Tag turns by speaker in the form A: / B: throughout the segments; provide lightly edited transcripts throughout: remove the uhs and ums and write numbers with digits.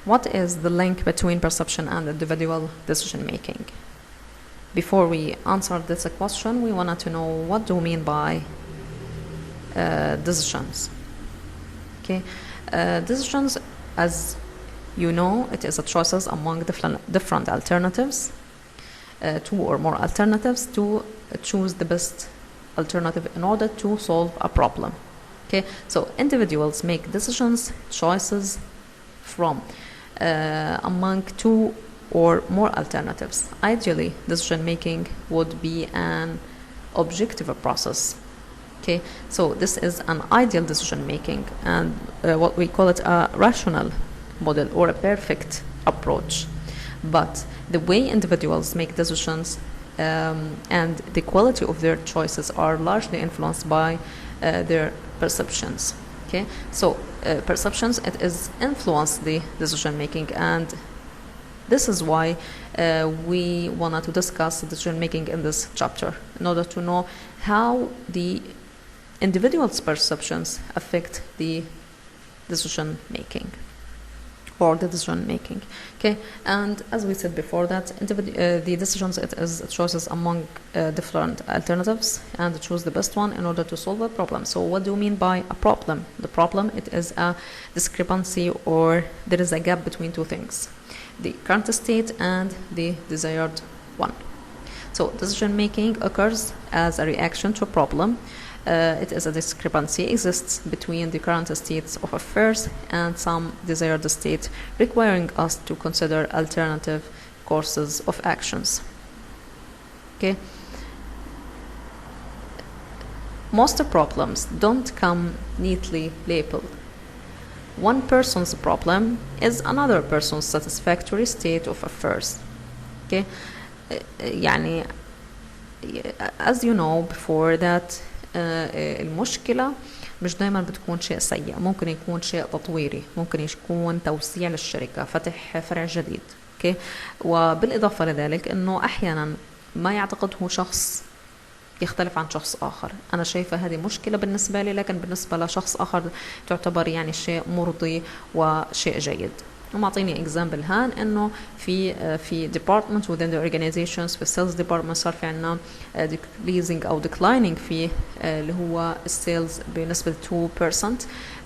A: what is the link between perception and individual decision making? Before we answer this question, we wanted to know what do we mean by decisions. Okay, decisions, as you know, it is a choices among different alternatives, two or more alternatives to choose the best alternative in order to solve a problem. Okay, so individuals make decisions, choices from among two or more alternatives. Ideally, decision making would be an objective process. Okay, so this is an ideal decision making, and what we call it a rational model or a perfect approach. But the way individuals make decisions and the quality of their choices are largely influenced by their perceptions. Okay, so perceptions, it is influence the decision making, and this is why we wanted to discuss decision making in this chapter in order to know how the individual's perceptions affect the decision making or the decision making. Okay, and as we said before that the decisions, it is choices among different alternatives and choose the best one in order to solve a problem. So what do you mean by a problem? The problem, it is a discrepancy, or there is a gap between two things, the current state and the desired one. So decision making occurs as a reaction to a problem. It is a discrepancy exists between the current states of affairs and some desired state, requiring us to consider alternative courses of actions. Okay. Most problems don't come neatly labeled. One person's problem is another person's satisfactory state of affairs. Okay. يعني as you know before that المشكلة مش دايما بتكون شيء سيء، ممكن يكون شيء تطويري، ممكن يكون توسيع للشركة، فتح فرع جديد. اوكي، وبالإضافة لذلك إنه أحيانا ما يعتقده شخص يختلف عن شخص آخر. أنا شايفة هذه مشكلة بالنسبة لي، لكن بالنسبة لشخص آخر تعتبر يعني شيء مرضي وشيء جيد. ومعطيني example هان إنه في department within the organizations، في sales department صار في عنا decreasing أو declining في اللي هو السيلز بنسبة 2%.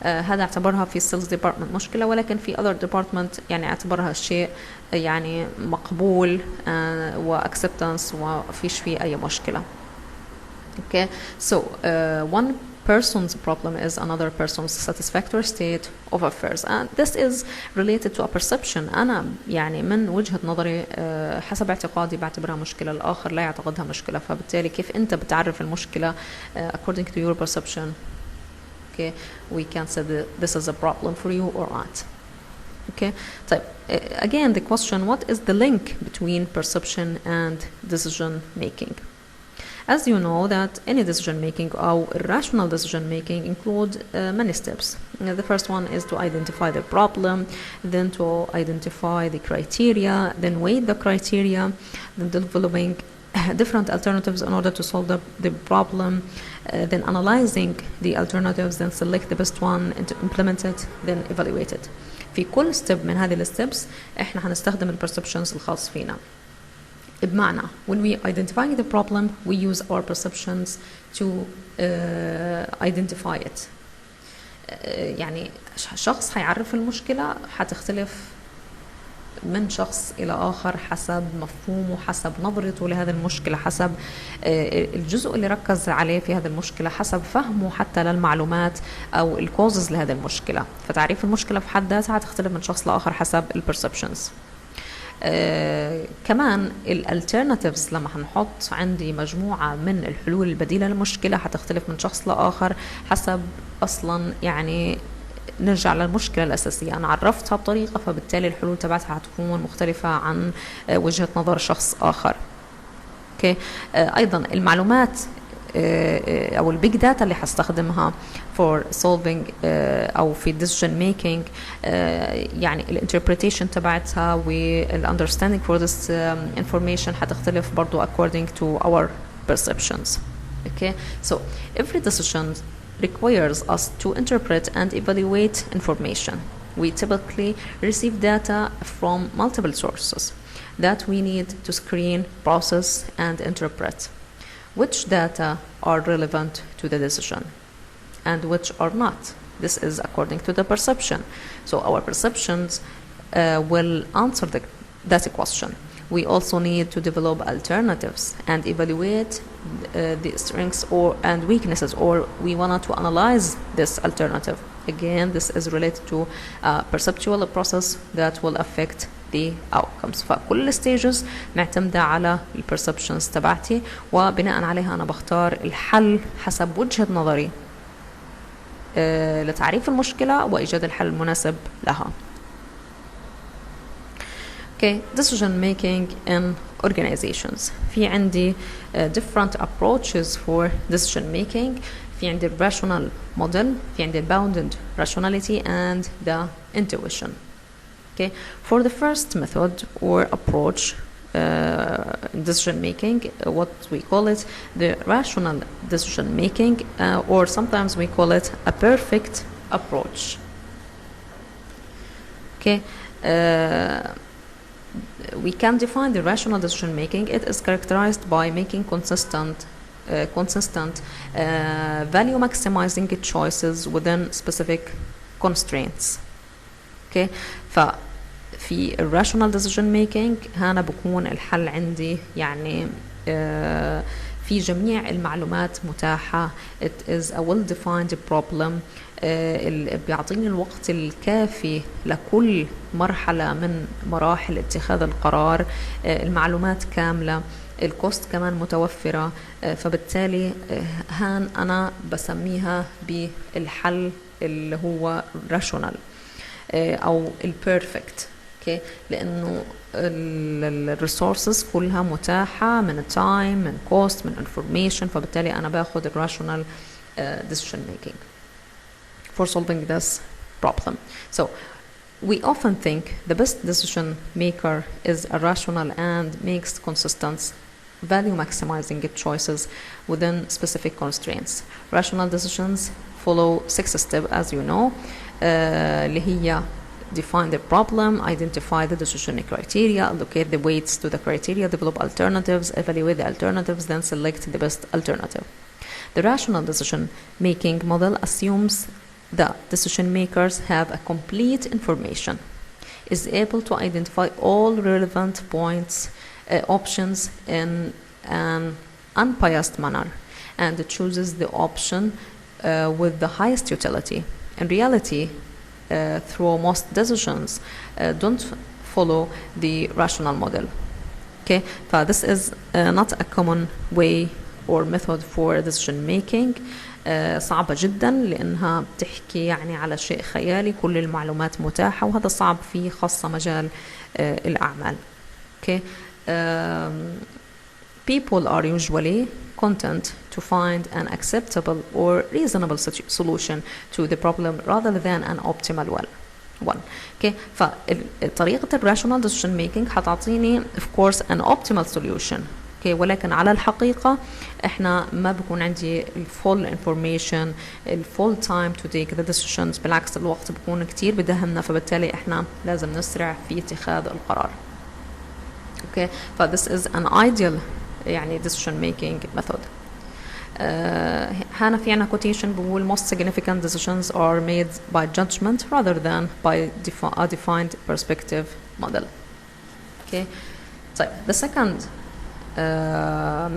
A: هذا اعتبرها في sales department مشكلة، ولكن في other department يعني اعتبرها شيء يعني مقبول و acceptance وفيش فيه أي مشكلة. Okay, so one person's problem is another person's satisfactory state of affairs, and this is related to a perception. أنا يعني من وجهة نظري حسب اعتقادي بعتبرها مشكلة، الآخر لا يعتقدها مشكلة، فبالتالي كيف أنت بتعرف المشكلة according to your perception. Okay, we can say that this is a problem for you or not. Okay, طيب again the question, what is the link between perception and decision making? As you know that any decision making or rational decision making include many steps. The first one is to identify the problem, then to identify the criteria, then weigh the criteria, then developing different alternatives in order to solve the problem, then analyzing the alternatives, then select the best one and to implement it, then evaluate it. في كل step من هذه الستبس احنا هنستخدم البرسبشنز الخاص فينا. بمعنى when we identify the problem we use our perceptions to identify it. يعني شخص هيعرف المشكلة هتختلف من شخص إلى آخر حسب مفهومه، حسب نظرته لهذه المشكلة، حسب الجزء اللي ركز عليه في هذه المشكلة، حسب فهمه حتى للمعلومات أو الكوزز لهذه المشكلة. فتعريف المشكلة في حد ذاتها هتختلف من شخص لآخر حسب البرسبشنز. كمان الالترناتيفز لما هنحط عندي مجموعة من الحلول البديلة للمشكلة هتختلف من شخص لآخر حسب أصلا يعني نرجع للمشكلة الأساسية، أنا عرفتها بطريقة فبالتالي الحلول تبعتها هتكون مختلفة عن وجهة نظر شخص آخر. أوكي. أيضا المعلومات أو البيج داتا اللي هستخدمها for solving أو في decision making يعني الانتربريتيشن تبعتها والunderstanding for this information هتختلف برضو according to our perceptions. Okay, so every decision requires us to interpret and evaluate information. we typically receive data from multiple sources that we need to screen, process, and interpret. Which data are relevant to the decision and which are not? This is according to the perception. So our perceptions will answer that question. We also need to develop alternatives and evaluate the strengths and weaknesses, or we want to analyze this alternative. Again, this is related to perceptual process that will affect the outcomes. فكل stages معتمدة على perceptions تبعتي، وبناء عليها أنا بختار الحل حسب وجهة نظري لتعريف المشكلة وإيجاد الحل المناسب لها. Okay, decision making in organizations. في عندي different approaches for decision making. في عندي rational model، في عندي bounded rationality and the intuition. Okay, for the first method or approach in decision making, what we call it the rational decision making, or sometimes we call it a perfect approach. Okay. We can define the rational decision making. It is characterized by making consistent value maximizing choices within specific constraints. Okay. ففي rational decision making هنا بكون الحل عندي يعني في جميع المعلومات متاحة. It is a well-defined problem. بيعطيني الوقت الكافي لكل مرحلة من مراحل اتخاذ القرار. المعلومات كاملة، الكوست كمان متوفرة. فبالتالي هان أنا بسميها بالحل اللي هو rational أو البيرفكت. okay. لأنه الريسورسز كلها متاحة من time، من cost، من information. فبالتالي أنا باخد rational decision making for solving this problem. So we often think the best decision maker is a rational and makes consistent value maximizing choices within specific constraints. Rational decisions follow 6 steps, as you know, اللي هي define the problem, identify the decision criteria, allocate the weights to the criteria, develop alternatives, evaluate the alternatives, then select the best alternative. The rational decision making model assumes that decision makers have a complete information, is able to identify all relevant points, options in an unbiased manner, and chooses the option with the highest utility. In reality, through most decisions don't follow the rational model. Okay, so this is not a common way or method for decision making. صعبة جدا لأنها بتحكي يعني على شيء خيالي، كل المعلومات متاحة، وهذا صعب في خاصة مجال الأعمال. Okay. People are usually content to find an acceptable or reasonable solution to the problem rather than an optimal one. Okay. فطريقة الراشونال decision making حتعطيني of course an optimal solution. Okay. ولكن على الحقيقة احنا ما بكون عندي full information, full time to take the decisions. بالعكس الوقت بكون كتير بدهمنا، فبالتالي احنا لازم نسرع في اتخاذ القرار. Okay. this is an ideal يعني decision making method. هنا في عنا quotation بقول most significant decisions are made by judgment rather than by a defined perspective model. Okay. So the second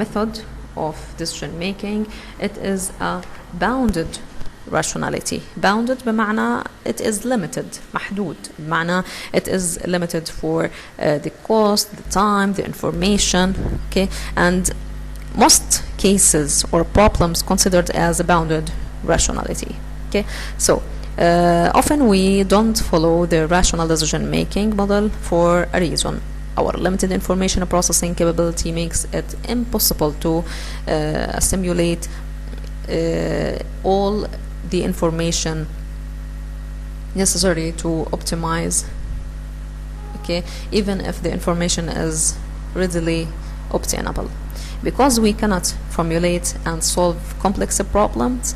A: method of decision making, it is a bounded rationality. Bounded بمعنى it is limited، محدود، بمعنى it is limited for the cost, the time, the information. Okay. And most cases or problems considered as a bounded rationality. Okay. So often we don't follow the rational decision making model for a reason. Our limited information processing capability makes it impossible to simulate all the information necessary to optimize. Okay, even if the information is readily obtainable, because we cannot formulate and solve complex problems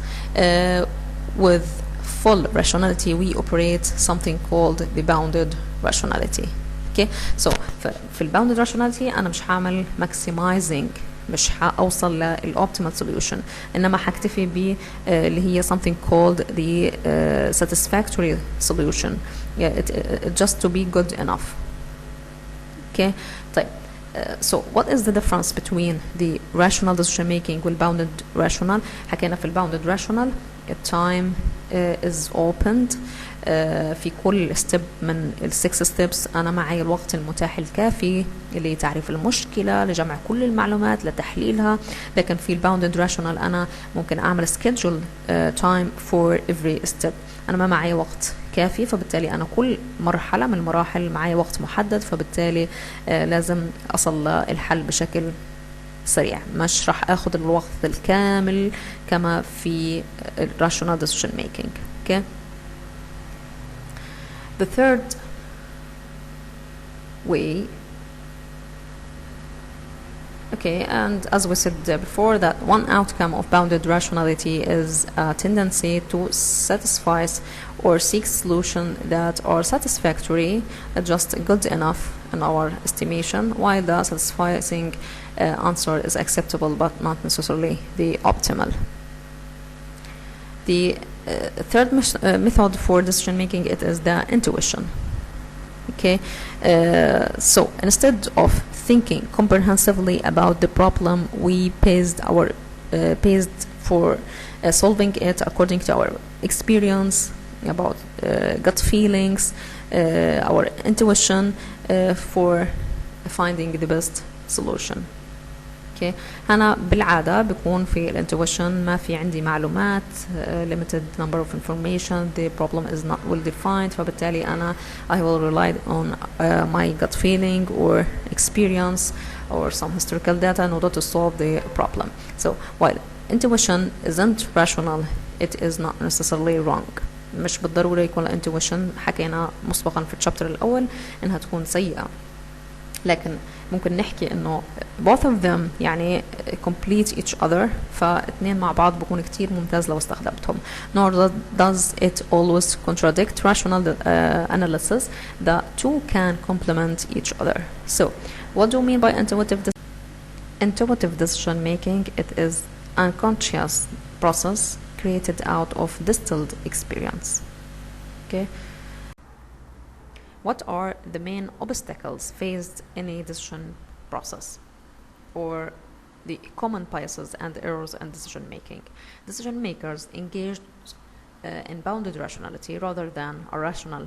A: with full rationality, we operate something called the bounded rationality. Okay, so في ال bounded rationality أنا مش هعمل maximizing، مش هأوصل للoptimal solution، إنما هكتفي ب اللي هي something called the satisfactory solution. Yeah, it just to be good enough. Okay, طيب. So what is the difference between the rational decision making وال bounded rational؟ حكينا في ال bounded rational time is opened. في كل step من ال 6 steps أنا معي الوقت المتاح الكافي لتعريف المشكلة، لجمع كل المعلومات، لتحليلها. لكن في ال bounded rational أنا ممكن أعمل schedule time for every step. أنا ما معي وقت كافي، فبالتالي أنا كل مرحلة من المراحل معي وقت محدد، فبالتالي لازم أصل للحل بشكل سريع، مش راح أخذ الوقت الكامل كما في rational decision making. Okay. The third way, okay, and as we said before, that one outcome of bounded rationality is a tendency to satisfy or seek solutions that are satisfactory, just good enough in our estimation, while the satisfying answer is acceptable but not necessarily the optimal. The third method for decision making, it is the intuition. Okay, so instead of thinking comprehensively about the problem, we paced for solving it according to our experience, about gut feelings, our intuition, for finding the best solution. Okay. أنا بالعادة بكون في الانتويشن ما في عندي معلومات، limited number of information, the problem is not well defined، فبالتالي أنا I will rely on my gut feeling or experience or some historical data in order to solve the problem. So while intuition isn't rational, it is not necessarily wrong. مش بالضرورة يكون الانتويشن حكينا مسبقا في الشابتر الأول إنها تكون سيئة، لكن ممكن نحكي انه both of them يعني complete each other، فاثنين مع بعض بكون كتير ممتاز لو استخدمتهم. Nor does it always contradict rational analysis. The two can complement each other. So what do we mean by intuitive decision making? It is unconscious process created out of distilled experience. Okay. What are the main obstacles faced in a decision process, or the common biases and errors in decision making? Decision makers engage in bounded rationality rather than a rational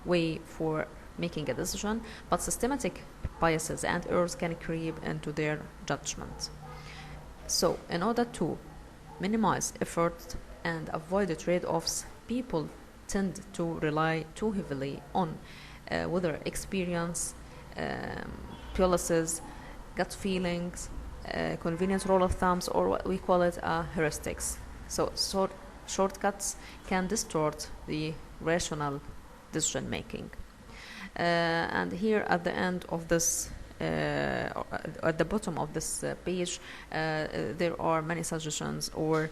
A: way for making a decision, but systematic biases and errors can creep into their judgment. So in order to minimize effort and avoid the trade-offs, people tend to rely too heavily on whether experience, policies, gut feelings, convenient rule of thumbs, or what we call it heuristics. So shortcuts can distort the rational decision making. And here at the end of this, at the bottom of this page, there are many suggestions, or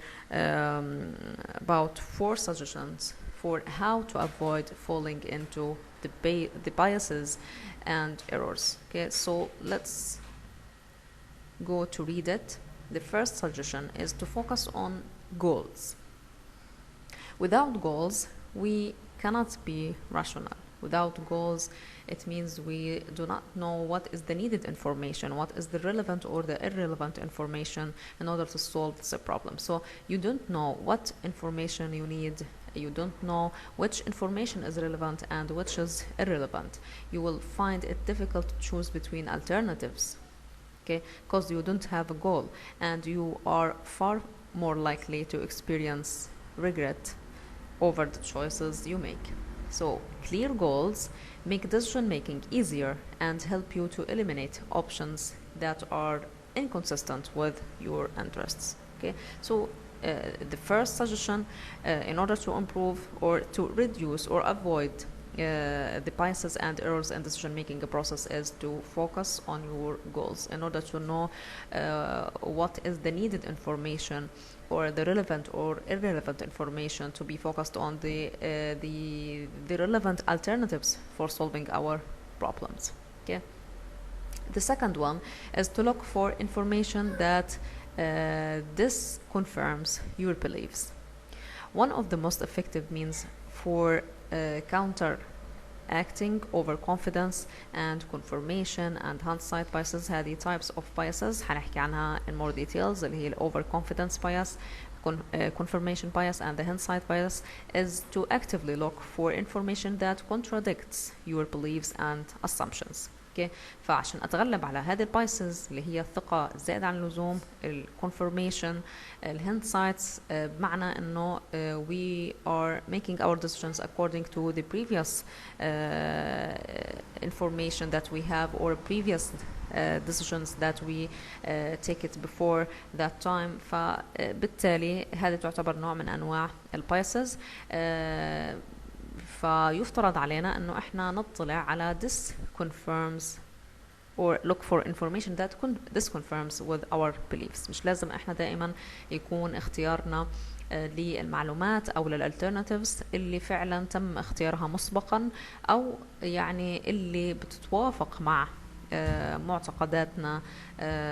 A: about 4 suggestions for how to avoid falling into the biases and errors. Okay, so let's go to read it. The first suggestion is to focus on goals. Without goals, we cannot be rational. Without goals, it means we do not know what is the needed information, what is the relevant or the irrelevant information in order to solve the problem. So you don't know what information you need, you don't know which information is relevant and which is irrelevant. You will find it difficult to choose between alternatives, okay, because you don't have a goal, and you are far more likely to experience regret over the choices you make. So clear goals make decision making easier and help you to eliminate options that are inconsistent with your interests. Okay, so the first suggestion, in order to improve or to reduce or avoid the biases and errors in decision making process is to focus on your goals in order to know what is the needed information or the relevant or irrelevant information to be focused on the relevant alternatives for solving our problems. Okay. The second one is to look for information that this confirms your beliefs. One of the most effective means for counteracting overconfidence and confirmation and hindsight biases. هذه types of biases هنحكي عنها in more details اللي هي overconfidence bias, confirmation bias and the hindsight bias is to actively look for information that contradicts your beliefs and assumptions. Okay. فعشان أتغلب على هذه البايسز اللي هي الثقة الزائدة عن اللزوم الconfirmation الهندسايتس بمعنى إنه we are making our decisions according to the previous information that we have or previous decisions that we take it before that time. فبالتالي هذه تعتبر نوع من أنواع البايسز. فيفترض علينا انه احنا نطلع على this confirms or look for information that this confirms with our beliefs. مش لازم احنا دائما يكون اختيارنا للمعلومات او للالترناتيفز اللي فعلا تم اختيارها مسبقا او يعني اللي بتتوافق مع معتقداتنا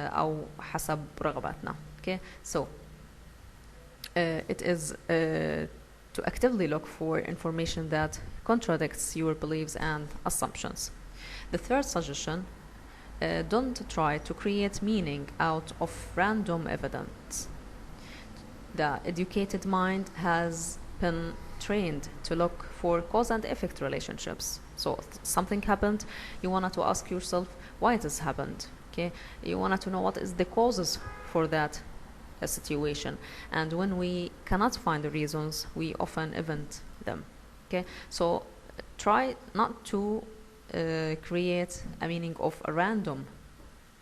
A: او حسب رغباتنا. Okay, so it is to actively look for information that contradicts your beliefs and assumptions. The third suggestion, don't try to create meaning out of random evidence. The educated mind has been trained to look for cause and effect relationships. So something happened, you wanted to ask yourself why it has happened. Okay, you wanted to know what is the causes for that a situation, and when we cannot find the reasons we often invent them. Okay, so try not to create a meaning of a random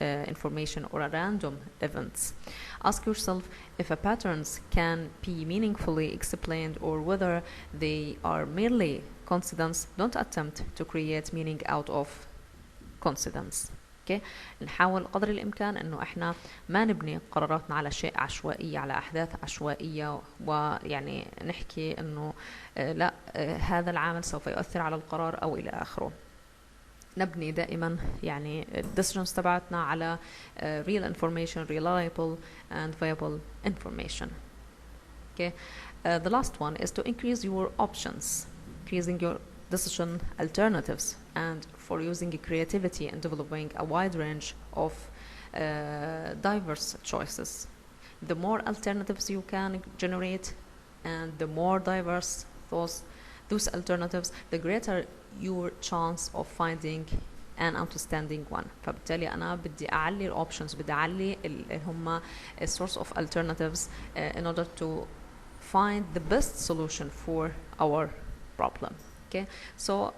A: information or a random events. Ask yourself if a patterns can be meaningfully explained or whether they are merely coincidence. Don't attempt to create meaning out of coincidence. Okay. نحاول قدر الإمكان إنه إحنا ما نبني قراراتنا على شيء عشوائي على أحداث عشوائية ويعني نحكي إنه لا هذا العامل سوف يؤثر على القرار أو إلى آخره. نبني دائما يعني decisions تبعتنا على real information, reliable and viable information. Okay. The last one is to increase your options, increasing your decision alternatives, and for using creativity and developing a wide range of diverse choices. The more alternatives you can generate and the more diverse those alternatives, the greater your chance of finding an outstanding one. فبالتالي أنا بدي أعلي الoptions، بدي أعلي اللي هم source of alternatives in order to find the best solution for our problem. Okay, so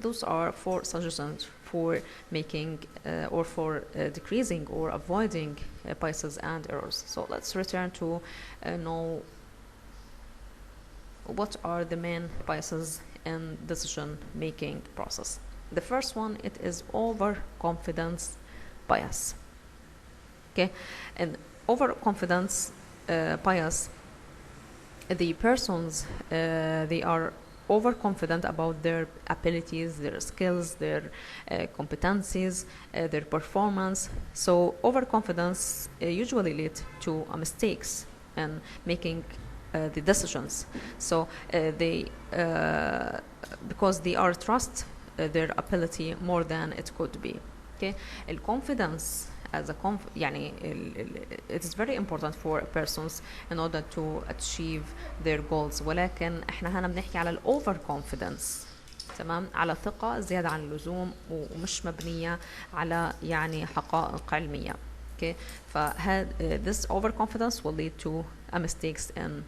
A: those are 4 suggestions for making or for decreasing or avoiding biases and errors. So let's return to know what are the main biases in decision making process. The first one, it is overconfidence bias. Okay, and overconfidence bias, the persons they are overconfident about their abilities, their skills, their competencies, their performance. So overconfidence usually leads to mistakes in making the decisions. So they because they are trust their ability more than it could be. Okay, الconfidence as a يعني it is very important for persons in order to achieve their goals. ولكن احنا هنا بنحكي على overconfidence، تمام، على ثقة زيادة عن اللزوم ومش مبنية على يعني حقائق علمية. Okay, this overconfidence will lead to mistakes in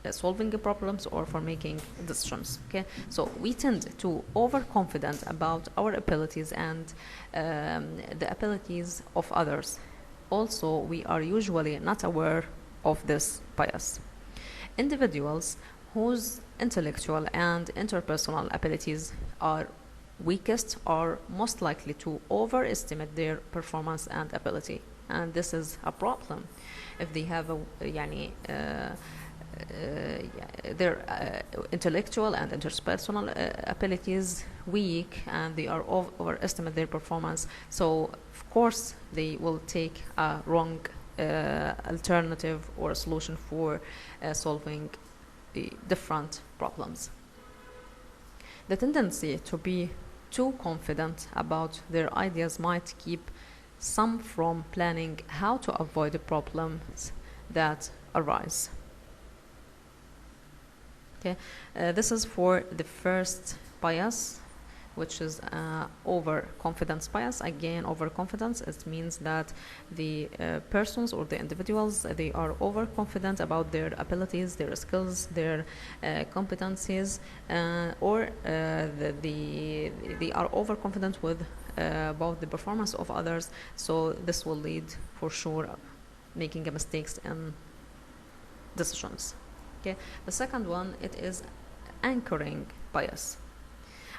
A: solving problems or for making decisions. Okay, so we tend to overconfident about our abilities and the abilities of others. Also, we are usually not aware of this bias. Individuals whose intellectual and interpersonal abilities are weakest are most likely to overestimate their performance and ability, and this is a problem. If they have their intellectual and interpersonal abilities weak and they are overestimate their performance, so of course they will take a wrong alternative or a solution for solving the different problems. The tendency to be too confident about their ideas might keep some from planning how to avoid the problems that arise. Okay, this is for the first bias, which is overconfidence bias. Again, overconfidence, it means that the persons or the individuals, they are overconfident about their abilities, their skills, their competencies, or they are overconfident with about the performance of others. So this will lead for sure making mistakes in decisions. Okay, the second one, it is anchoring bias.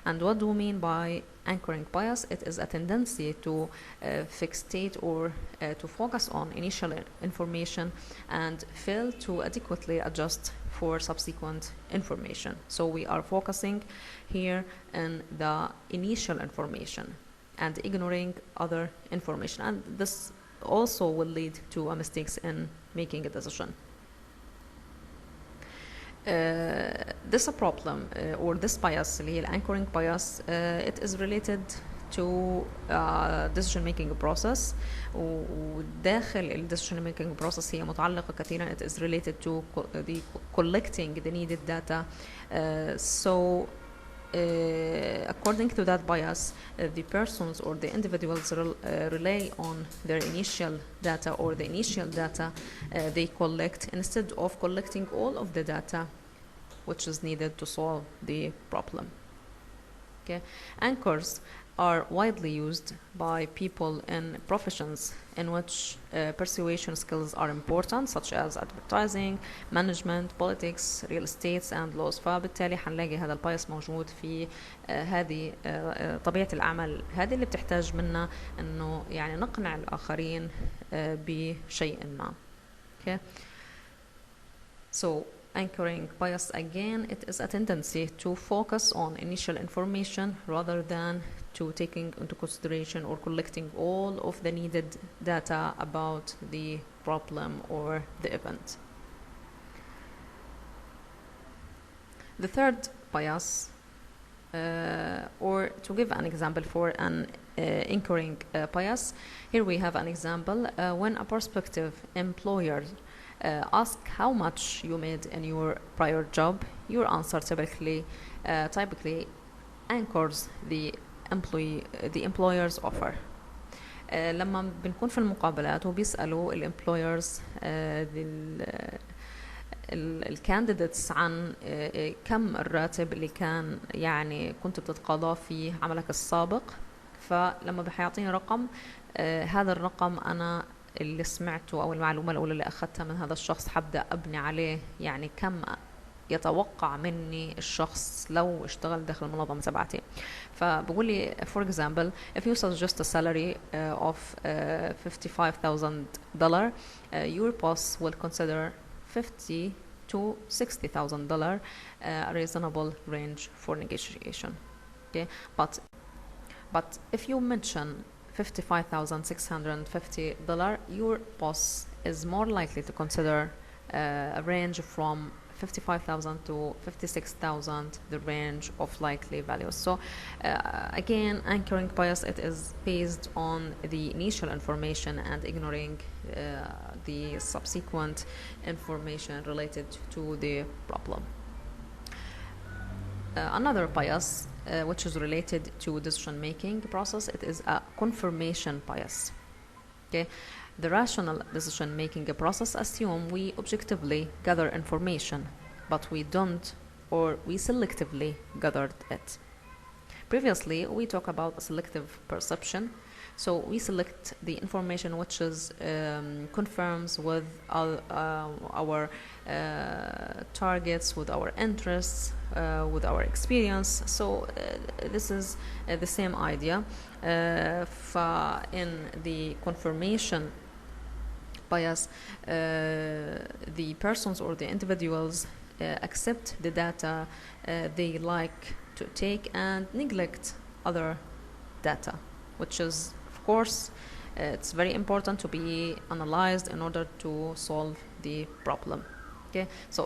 A: And what do we mean by anchoring bias? It is a tendency to fixate or to focus on initial information and fail to adequately adjust for subsequent information. So we are focusing here on the initial information and ignoring other information, and this also will lead to mistakes in making a decision. This a problem or this bias اللي هي anchoring bias, it is related to decision making process, وداخل ال decision making process هي متعلقة كثيرا, it is related to the collecting the needed data. According to that bias, the persons or the individuals rely on their initial data or the initial data they collect instead of collecting all of the data which is needed to solve the problem. Okay, anchors are widely used by people in professions in which persuasion skills are important, such as advertising, management, politics, real estate and laws. فبالتالي حنلاقي هذا البايس موجود في هذه طبيعة العمل هذه اللي بتحتاج منا انه يعني نقنع الآخرين بشيء ما. Okay, so anchoring bias, again, it is a tendency to focus on initial information rather than to taking into consideration or collecting all of the needed data about the problem or the event. The third bias, or to give an example for an anchoring bias, here we have an example. When a prospective employer ask how much you made in your prior job, your answer typically anchors the employer's offer. لما بنكون في المقابلات وبيسألوا الامبلويرز الكانديديتس عن كم الراتب اللي كان يعني كنت بتتقاضاه في عملك السابق، فلما بحيعطيني رقم هذا الرقم أنا اللي سمعته أو المعلومة الأولى اللي أخذتها من هذا الشخص حبدأ أبني عليه يعني كم يتوقع مني الشخص لو اشتغل داخل المنظمة تبعتي. فبقول لي for example if you suggest a salary of $55,000, your boss will consider $50,000 to $60,000 a reasonable range for negotiation. Okay, but if you mention $55,650, your boss is more likely to consider a range from $55,000 to $56,000, the range of likely values. So again, anchoring bias, it is based on the initial information and ignoring the subsequent information related to the problem. Another bias which is related to decision-making process, it is a confirmation bias. Okay, the rational decision-making process assume we objectively gather information, but we don't, or we selectively gathered it. previously we talked about selective perception. So we select the information which is confirms with our targets, with our interests, with our experience. So this is the same idea. In the confirmation bias, the persons or the individuals accept the data they like to take and neglect other data, which is, of course, it's very important to be analyzed in order to solve the problem. Okay, so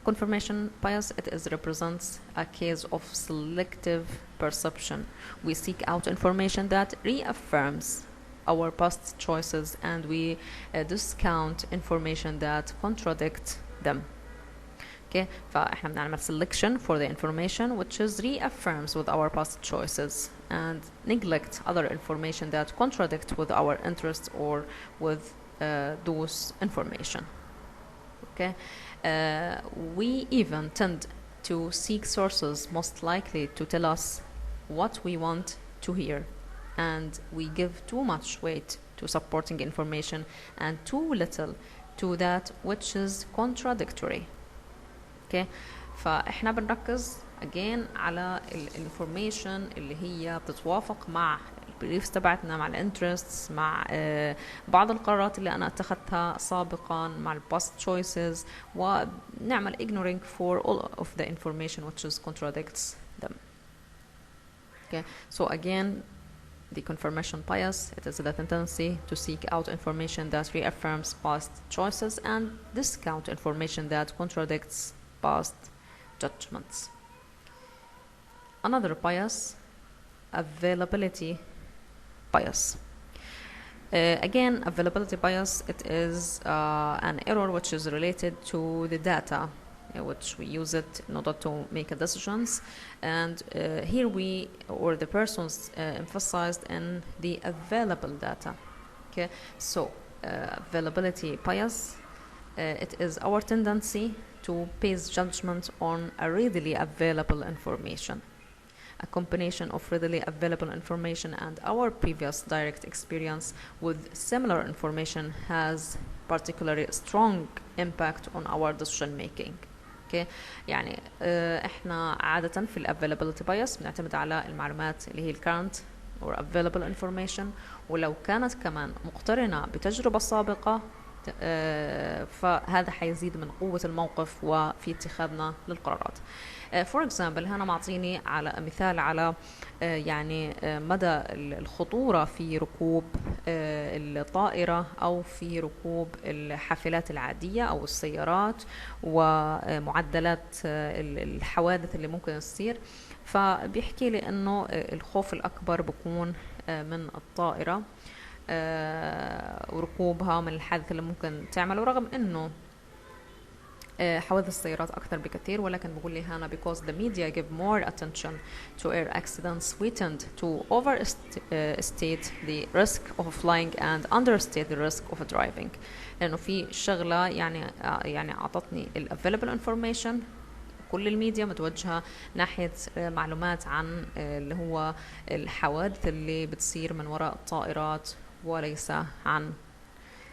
A: confirmation bias, it is represents a case of selective perception. We seek out information that reaffirms our past choices, and we discount information that contradict them. Okay, فاحنا بنعمل selection for the information which is reaffirms with our past choices and neglect other information that contradict with our interests or with those information. Okay, we even tend to seek sources most likely to tell us what we want to hear, and we give too much weight to supporting information and too little to that which is contradictory. Okay, فاحنا بنركز again على الانفورميشن اللي هي بتتوافق مع البريفز تبعتنا، مع الانترستس، مع بعض القرارات اللي انا اتخذتها سابقا، مع الباست choices، ونعمل ignoring for all of the information which is contradicts them. Okay, so again, the confirmation bias, it is the tendency to seek out information that reaffirms past choices and discount information that contradicts past judgments. Another bias, availability bias. Again, availability bias, it is an error which is related to the data which we use it in order to make decisions, and here we, or the persons, emphasized in the available data. Okay, so availability bias, it is our tendency to base judgment on a readily available information. A combination of readily available information and our previous direct experience with similar information has particularly strong impact on our decision making. Okay. يعني احنا عادة في ال availability bias بنعتمد على المعلومات اللي هي ال current or available information، ولو كانت كمان مقترنة بتجربة سابقة فهذا حيزيد من قوة الموقف وفي اتخاذنا للقرارات. For example، هنا معطيني على مثال على يعني مدى الخطورة في ركوب الطائرة أو في ركوب الحافلات العادية أو السيارات ومعدلات الحوادث اللي ممكن تصير. فبيحكي لي إنه الخوف الأكبر بيكون من الطائرة وركوبها، من الحادث اللي ممكن تعمله، رغم إنه حوادث السيارات أكثر بكثير، ولكن بقول لي هنا because the media give more attention to air accidents we tend to overstate the risk of flying and understate the risk of driving. لأنه في شغلة يعني أعطتني ال available information، كل الميديا متوجهة ناحية معلومات عن اللي هو الحوادث اللي بتصير من وراء الطائرات وليس عن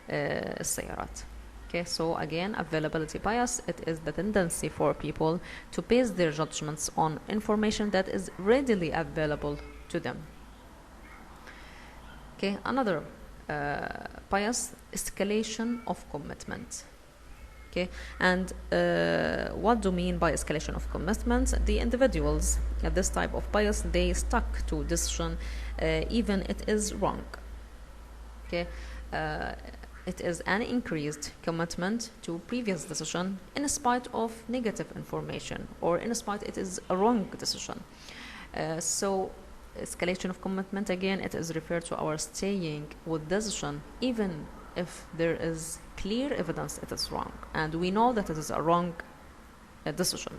A: السيارات. Okay, so again, availability bias, it is the tendency for people to base their judgments on information that is readily available to them. Okay, another bias, escalation of commitment. Okay, and what do you mean by escalation of commitment? The individuals at this type of bias, they stuck to decision even it is wrong. Okay, it is an increased commitment to previous decision in spite of negative information, or in spite it is a wrong decision. So escalation of commitment, again, it is referred to our staying with decision even if there is clear evidence it is wrong and we know that it is a wrong decision.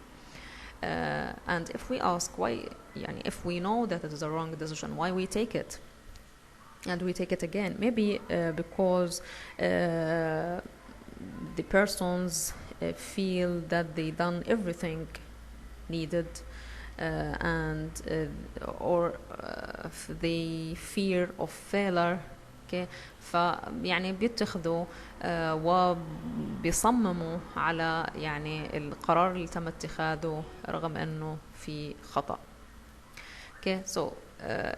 A: And if we ask why, if we know that it is a wrong decision, why we take it? And we take it again, maybe because the persons feel that they done everything needed and or the fear of failure. اوكي فيعني بيتخذوا وبيصمموا على يعني القرار اللي تم اتخاذه رغم انه في خطأ. Okay, so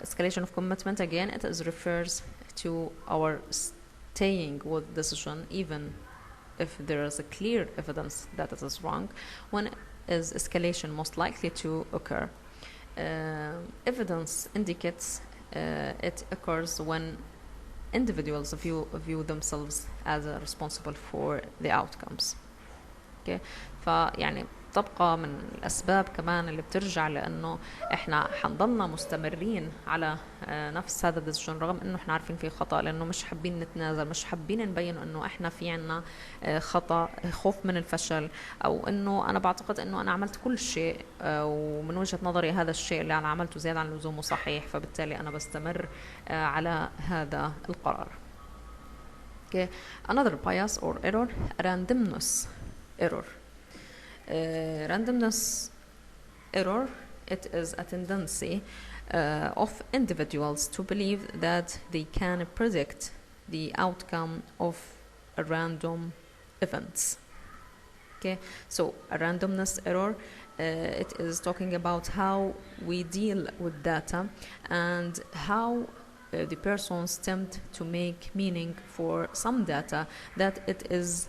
A: escalation of commitment again, it is refers to our staying with decision even if there is a clear evidence that it is wrong. When is escalation most likely to occur? Evidence indicates it occurs when individuals view themselves as responsible for the outcomes. Okay, فيعني تبقى من الأسباب كمان اللي بترجع لأنه إحنا حنضلنا مستمرين على نفس هذا الديسيجن رغم إنه إحنا عارفين فيه خطأ، لأنه مش حابين نتنازل، مش حابين نبين إنه إحنا في عنا خطأ، خوف من الفشل، أو إنه أنا بعتقد إنه أنا عملت كل شيء ومن وجهة نظري هذا الشيء اللي أنا عملته زيادة عن اللزوم وصحيح، فبالتالي أنا بستمر على هذا القرار. Okay. Another bias or error, randomness error. Randomness error, it is a tendency of individuals to believe that they can predict the outcome of a random events. Okay, so a randomness error, it is talking about how we deal with data and how the persons tend to make meaning for some data that it is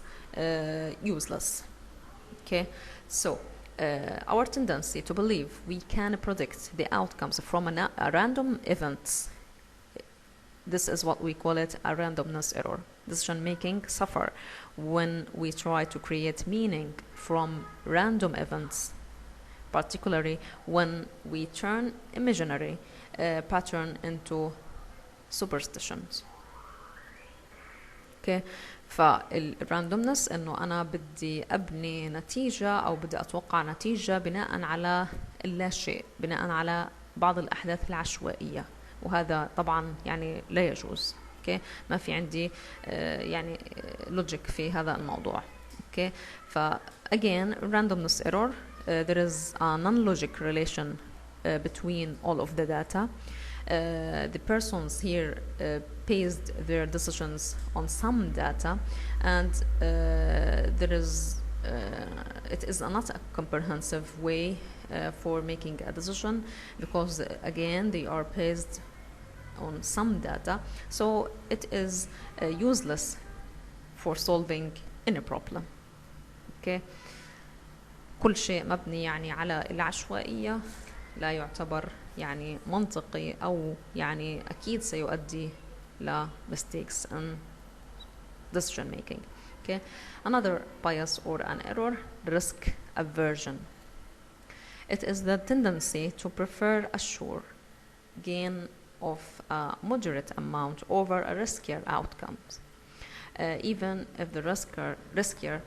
A: useless. Okay, so our tendency to believe we can predict the outcomes from a random events, this is what we call it a randomness error. Decision making suffer when we try to create meaning from random events, particularly when we turn imaginary pattern into superstitions. Okay, فالراندومنس انه انا بدي ابني نتيجة او بدي اتوقع نتيجة بناء على اللا شيء، بناء على بعض الاحداث العشوائية، وهذا طبعا يعني لا يجوز. اوكي ما في عندي يعني لوجيك في هذا الموضوع. اوكي ف again randomness error, there is a non-logic relation between all of the data. The persons here based their decisions on some data, and there is it is not a comprehensive way for making a decision, because again they are based on some data, so it is useless for solving any problem. Okay, كل شيء مبني يعني على العشوائية لا يعتبر يعني منطقي أو يعني أكيد سيؤدي ل mistakes in decision making. Okay, another bias or an error, risk aversion. It is the tendency to prefer a sure gain of a moderate amount over a riskier outcome, even if the riskier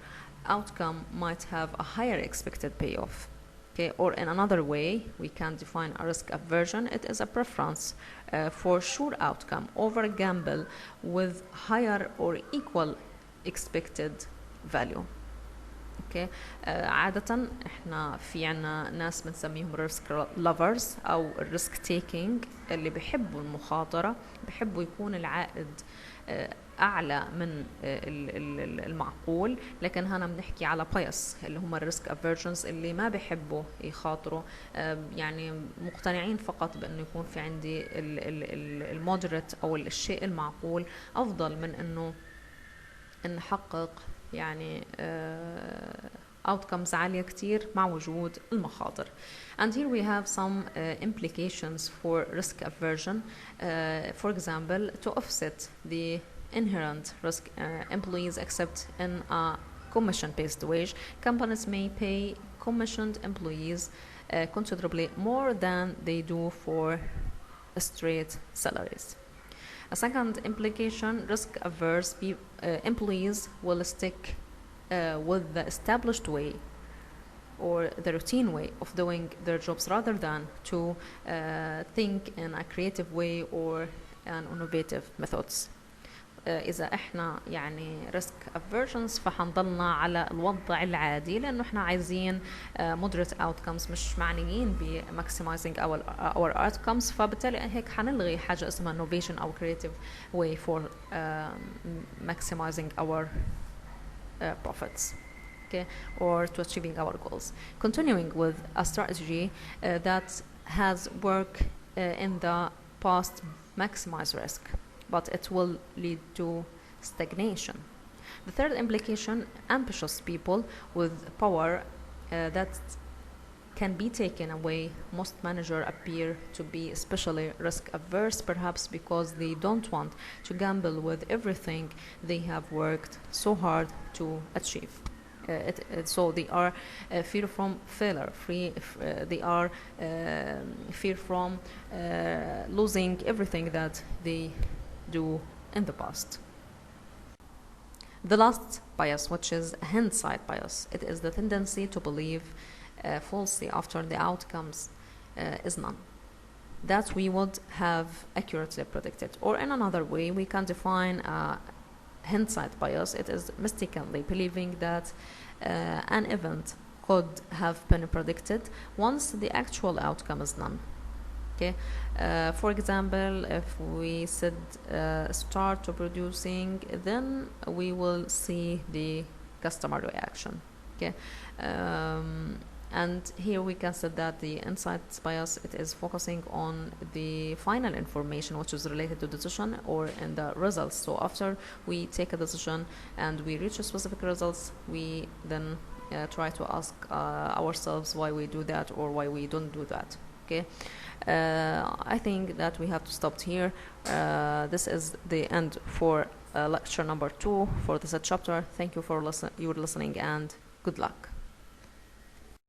A: outcome might have a higher expected payoff. Okay, or in another way, we can define a risk aversion. It is a preference for sure outcome over a gamble with higher or equal expected value. Okay, عادة احنا في عنا ناس بنسميهم risk lovers أو risk taking، اللي بيحبوا المخاطرة، بيحبوا يكون العائد أعلى من المعقول، لكن هنا بنحكي على bias اللي هم الريسك aversions اللي ما بيحبوا يخاطروا، يعني مقتنعين فقط بأنه يكون في عندي المودريت أو الشيء المعقول أفضل من أنه نحقق يعني outcomes عالية كتير مع وجود المخاطر. And here we have some implications for risk aversion. For example, to offset the inherent risk employees accept in a commission-based wage, companies may pay commissioned employees considerably more than they do for straight salaries. A second implication, risk-averse employees will stick with the established way or the routine way of doing their jobs rather than to think in a creative way or an innovative methods. إذا إحنا يعني risk aversions فحنضلنا على الوضع العادي، لأنه إحنا عايزين moderate outcomes، مش معنيين ب maximizing our outcomes. فبالتالي هيك حنلغي حاجة اسمها innovation أو creative way for maximizing our profits, okay, or to achieving our goals. Continuing with a strategy that has worked in the past, maximize risk, but it will lead to stagnation. The third implication, ambitious people with power that can be taken away. Most managers appear to be especially risk averse, perhaps because they don't want to gamble with everything they have worked so hard to achieve. So they are fear from failure, they are fear from losing everything that they do in the past. The last bias, which is hindsight bias, it is the tendency to believe falsely after the outcomes is none, that we would have accurately predicted. Or in another way, we can define hindsight bias. It is mistakenly believing that an event could have been predicted once the actual outcome is none. Okay. For example, if we said start to producing, then we will see the customer reaction. Okay. And here we can say that the insight bias, it is focusing on the final information which is related to decision or in the results. So after we take a decision and we reach a specific results, we then try to ask ourselves why we do that or why we don't do that. Okay. I think that we have to stop here. This is the end for lecture number 2 for this chapter. Thank you for your listening and good luck.